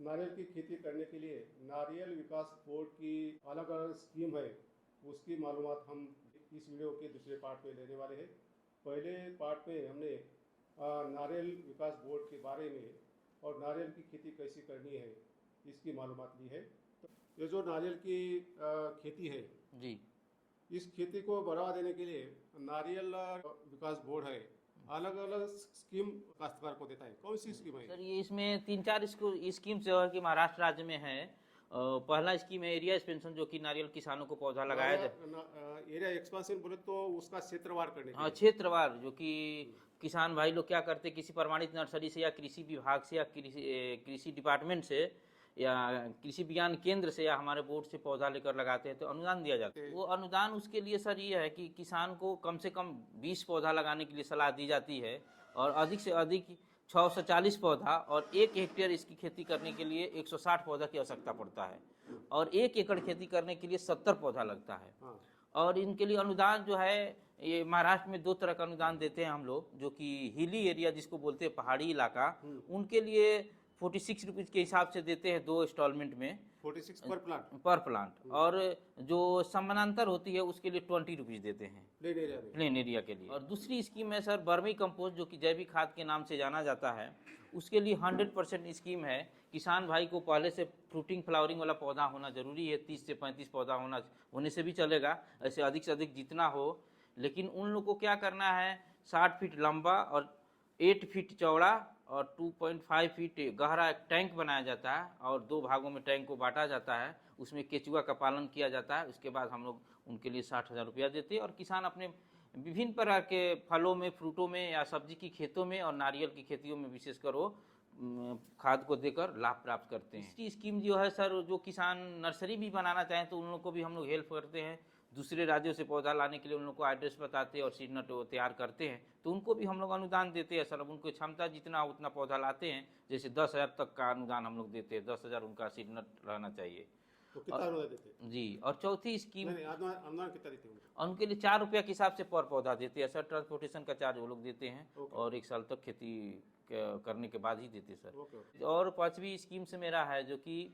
नारियल की खेती करने के लिए नारियल विकास बोर्ड की अलग अलग स्कीम है, उसकी मालूमात हम इस वीडियो के दूसरे पार्ट में लेने वाले हैं। पहले पार्ट में हमने नारियल विकास बोर्ड के बारे में और नारियल की खेती कैसे करनी है इसकी मालूमात ली है। तो ये जो नारियल की खेती है जी, इस खेती को बढ़ावा देने के लिए नारियल विकास बोर्ड है, अलग अलग स्कीम काश्तकार को देता है। कौन सी स्कीम है? सर ये इसमें 3-4 स्कीम जो है कि महाराष्ट्र राज्य में है। पहला स्कीम है एरिया एक्सपेंशन, जो कि नारियल किसानों को पौधा लगाया जाए। एरिया एक्सपांशन बोले तो उसका क्षेत्रवार करने के हाँ, लिए। क्षेत्रवार, जो कि किसान भाई लोग क्या करते, किसी प्रमाणित नर्सरी से या कृषि विभाग से या कृषि डिपार्टमेंट से या कृषि विज्ञान केंद्र से या हमारे बोर्ड से पौधा लेकर लगाते हैं तो अनुदान दिया जाता है। वो अनुदान उसके लिए सर ये है कि किसान को कम से कम 20 पौधा लगाने के लिए सलाह दी जाती है और अधिक से अधिक 640 पौधा, और 1 हेक्टेयर इसकी खेती करने के लिए 160 पौधा की आवश्यकता पड़ता है और 1 एकड़ खेती करने के लिए 70 पौधा लगता है। हाँ। और इनके लिए अनुदान जो है, ये महाराष्ट्र में 2 तरह का अनुदान देते हैं हम लोग, जो कि हिली एरिया जिसको बोलते हैं पहाड़ी इलाका, उनके लिए 46 रुपीज़ के हिसाब से देते हैं 2 इंस्टॉलमेंट में 46 पर प्लांट, और जो समानांतर होती है उसके लिए 20 रुपीज़ देते हैं प्लेन एरिया के लिए। और दूसरी स्कीम है सर वर्मी कंपोस्ट, जो कि जैविक खाद के नाम से जाना जाता है। उसके लिए 100% स्कीम है। किसान भाई को पहले से फ्रूटिंग फ्लावरिंग वाला पौधा होना जरूरी है, 30 से 35 पौधा होने से भी चलेगा, ऐसे अधिक से अधिक जितना हो। लेकिन उन लोग को क्या करना है, 60 फीट लंबा और 8 फीट चौड़ा और 2.5 फीट गहरा एक टैंक बनाया जाता है और 2 भागों में टैंक को बांटा जाता है। उसमें केचुआ का पालन किया जाता है। उसके बाद हम लोग उनके लिए 60,000 रुपया देते हैं और किसान अपने विभिन्न प्रकार के फलों में, फ्रूटों में या सब्जी की खेतों में और नारियल की खेतियों में विशेषकर वो खाद को देकर लाभ प्राप्त करते हैं। इसकी स्कीम जो है सर, जो किसान नर्सरी भी बनाना चाहें तो उन लोग को भी हम लोग हेल्प करते हैं। दूसरे राज्यों से पौधा लाने के लिए उन लोग को एड्रेस बताते हैं और सीड नट तैयार करते हैं, तो उनको भी हम लोग अनुदान देते हैं सर। अब उनको क्षमता जितना उतना पौधा लाते हैं, जैसे 10,000 तक का अनुदान हम लोग देते हैं, 10,000 उनका सीड नट रहना चाहिए। तो कितना अनुदान देते हैं? जी, और चौथी स्कीम, अनुदान कितना देते हैं? उनके लिए 4 रुपया के हिसाब से पर पौधा देते हैं सर। ट्रांसपोर्टेशन का चार्ज वो लोग देते हैं और 1 साल तक खेती करने के बाद ही देते सर। और 5वीं स्कीम से मेरा है, जो कि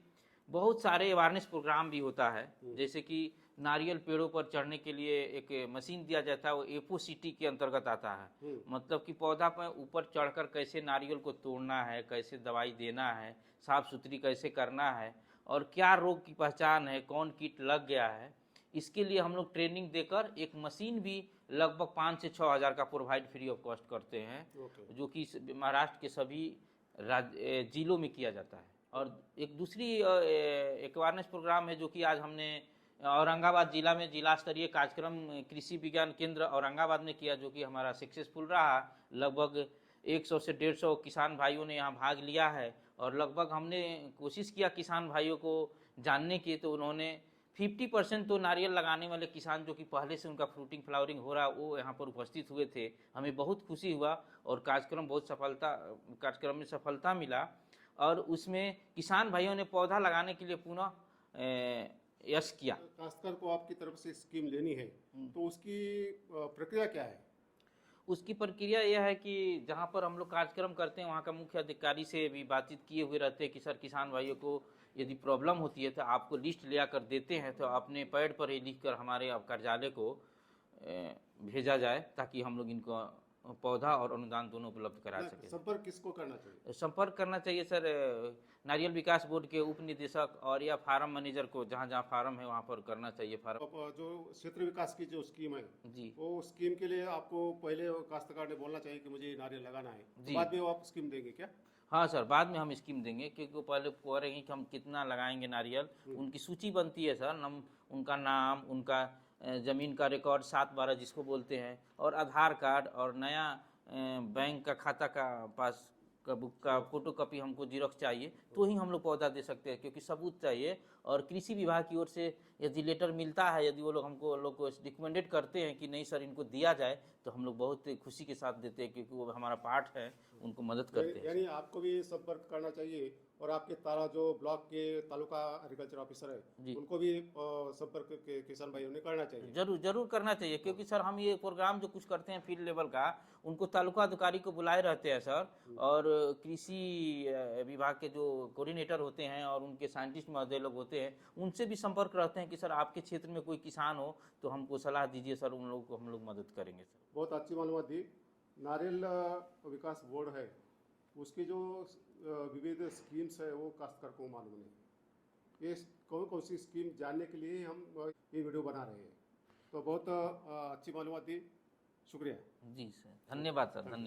बहुत सारे अवेयरनेस प्रोग्राम भी होता है, जैसे कि नारियल पेड़ों पर चढ़ने के लिए एक मशीन दिया जाता है, वो एपोसिटी के अंतर्गत आता है। मतलब कि पौधा पर ऊपर चढ़कर कैसे नारियल को तोड़ना है, कैसे दवाई देना है, साफ सुथरी कैसे करना है और क्या रोग की पहचान है, कौन कीट लग गया है, इसके लिए हम लोग ट्रेनिंग देकर एक मशीन भी लगभग 5 से 6 हज़ार का प्रोवाइड फ्री ऑफ कॉस्ट करते हैं, जो कि महाराष्ट्र के सभी जिलों में किया जाता है। और एक दूसरी एक अवेयरनेस प्रोग्राम है, जो कि आज हमने औरंगाबाद जिला में जिला स्तरीय कार्यक्रम कृषि विज्ञान केंद्र औरंगाबाद में किया, जो कि हमारा सक्सेसफुल रहा। लगभग 100 से 150 किसान भाइयों ने यहाँ भाग लिया है और लगभग हमने कोशिश किया किसान भाइयों को जानने की, तो उन्होंने 50% तो नारियल लगाने वाले किसान, जो कि पहले से उनका फ्रूटिंग फ्लावरिंग हो रहा, वो यहाँ पर उपस्थित हुए थे। हमें बहुत खुशी हुआ और कार्यक्रम में सफलता मिला और उसमें किसान भाइयों ने पौधा लगाने के लिए पुनः यश किया। काश्तकार को आपकी तरफ से स्कीम लेनी है तो उसकी प्रक्रिया क्या है? उसकी प्रक्रिया यह है कि जहाँ पर हम लोग कार्यक्रम करते हैं वहाँ का मुख्य अधिकारी से भी बातचीत किए हुए रहते हैं कि सर किसान भाइयों को यदि प्रॉब्लम होती है तो आपको लिस्ट ले आकर देते हैं, तो अपने पैड पर ही लिख कर हमारे कार्यालय को भेजा जाए, ताकि हम लोग इनको पौधा और अनुदान दोनों उपलब्ध करा सके। संपर्क किसको करना चाहिए? संपर्क करना चाहिए सर नारियल विकास बोर्ड के उप निदेशक और या फार्म मैनेजर को, जहाँ जहाँ फार्म है वहाँ पर करना चाहिए। जो क्षेत्र विकास की जो स्कीम है जी, वो स्कीम के लिए आपको पहले काश्तकार ने बोलना चाहिए कि मुझे नारियल लगाना है, तो बाद में वो आप स्कीम देंगे क्या? हाँ सर, बाद में हम स्कीम देंगे, क्योंकि वो पहले कह रहे हैं कि हम कितना लगाएंगे नारियल। उनकी सूची बनती है सर, उनका नाम, उनका ज़मीन का रिकॉर्ड 7/12 जिसको बोलते हैं, और आधार कार्ड और नया बैंक का खाता का पास का बुक का फोटो कॉपी हमको जीरोक्स चाहिए, तो ही हम लोग पौधा दे सकते हैं, क्योंकि सबूत चाहिए। और कृषि विभाग की ओर से यदि लेटर मिलता है, यदि वो लोग को रिकमेंडेड करते हैं कि नहीं सर इनको दिया जाए, तो हम लोग बहुत खुशी के साथ देते हैं, क्योंकि वो हमारा पार्ट है, उनको मदद करते हैं। यानी आपको भी संपर्क करना चाहिए और आपके तारा जो ब्लॉक के तालुका एग्रीकल्चर ऑफिसर जी। है उनको भी संपर्क किसान भाइयों ने करना चाहिए। जरूर जरूर करना चाहिए, क्योंकि सर हम ये प्रोग्राम जो कुछ करते हैं फील्ड लेवल का, उनको तालुका अधिकारी को बुलाए रहते हैं सर, और कृषि विभाग के जो कोऑर्डिनेटर होते हैं और उनके साइंटिस्ट महोदय लोग होते हैं, उनसे भी संपर्क रहते हैं कि सर आपके क्षेत्र में कोई किसान हो तो हमको सलाह दीजिए सर, उन लोगों को हम लोग मदद करेंगे सर। बहुत अच्छी मालूमात दी। नारियल विकास बोर्ड है, उसकी जो विविध स्कीम्स है वो काश्तकार को मालूम नहीं। ये कौन कौन सी स्कीम जानने के लिए हम ये वीडियो बना रहे हैं। तो बहुत अच्छी मालूमात दी, शुक्रिया। जी सर, धन्यवाद सर, धन्यवाद।